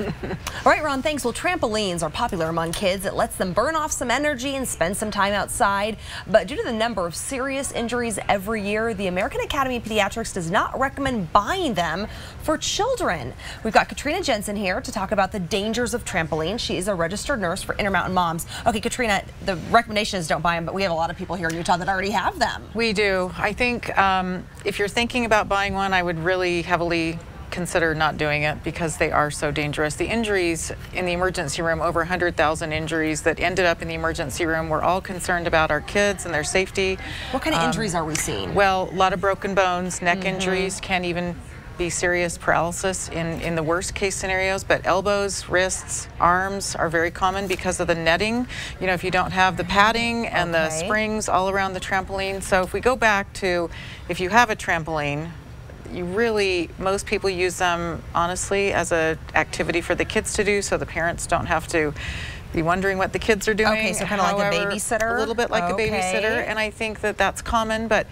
All right, Ron, thanks. Well, trampolines are popular among kids. It lets them burn off some energy and spend some time outside. But due to the number of serious injuries every year, the American Academy of Pediatrics does not recommend buying them for children. We've got Katrina Jensen here to talk about the dangers of trampolines. She is a registered nurse for Intermountain Moms. Okay, Katrina, the recommendation is don't buy them, but we have a lot of people here in Utah that already have them. We do. I think if you're thinking about buying one, I would really heavily consider not doing it because they are so dangerous. The injuries in the emergency room, over 100,000 injuries that ended up in the emergency room. We're all concerned about our kids and their safety. What kind of injuries are we seeing? Well, a lot of broken bones, neck injuries, can even be serious paralysis in the worst case scenarios, but elbows, wrists, arms are very common because of the netting. You know, if you don't have the padding and the springs all around the trampoline. So if we go back to, if you have a trampoline, most people use them honestly as an activity for the kids to do, so the parents don't have to be wondering what the kids are doing. Okay, so kind of like a babysitter? A little bit like a babysitter, and I think that that's common, but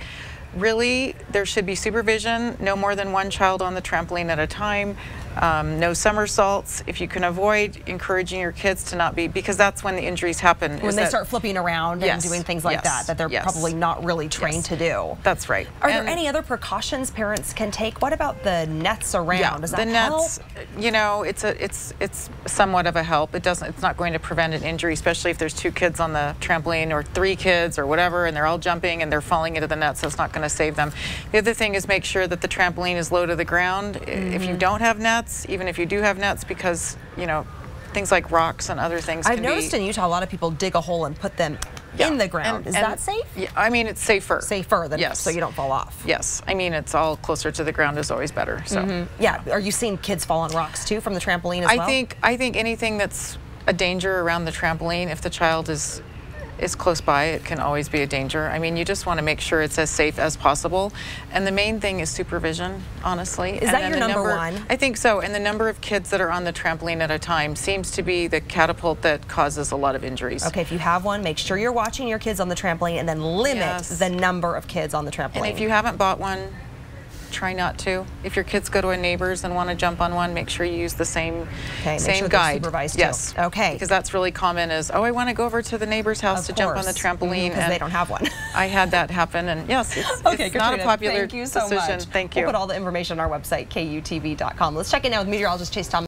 really there should be supervision, no more than one child on the trampoline at a time. No somersaults. If you can avoid encouraging your kids to not be, because that's when the injuries happen. When they start flipping around and doing things like that they're probably not really trained to do. That's right. Are there any other precautions parents can take? What about the nets around? Yeah, Does that the nets, you know, it's somewhat of a help. It's not going to prevent an injury, especially if there's 2 kids on the trampoline or 3 kids or whatever, and they're all jumping and they're falling into the nets. So it's not going to save them. The other thing is make sure that the trampoline is low to the ground. If you don't have nets, even if you do have nets, because you know things like rocks and other things. I've noticed in Utah a lot of people dig a hole and put them in the ground. Is that safe? Yeah, I mean it's safer. Safer than so you don't fall off. Yes, I mean it's all closer to the ground is always better. So yeah, are you seeing kids fall on rocks too from the trampoline as well? I think anything that's a danger around the trampoline, if the child is close by, it can always be a danger. I mean, you just want to make sure it's as safe as possible. And the main thing is supervision, honestly. Is that your number one? I think so. And the number of kids that are on the trampoline at a time seems to be the catapult that causes a lot of injuries. Okay, if you have one, make sure you're watching your kids on the trampoline and then limit the number of kids on the trampoline. And if you haven't bought one, try not to. If your kids go to a neighbor's and want to jump on one, make sure you use the same guide. Supervised yes. Too. Okay. Because that's really common is, oh, I want to go over to the neighbor's house to jump on the trampoline. Because they don't have one. I had that happen, and yes, it's Katrina, not a popular thank you so decision. Much. Thank you. We'll put all the information on our website, KUTV.com. Let's check in now with meteorologist Chase Thomas.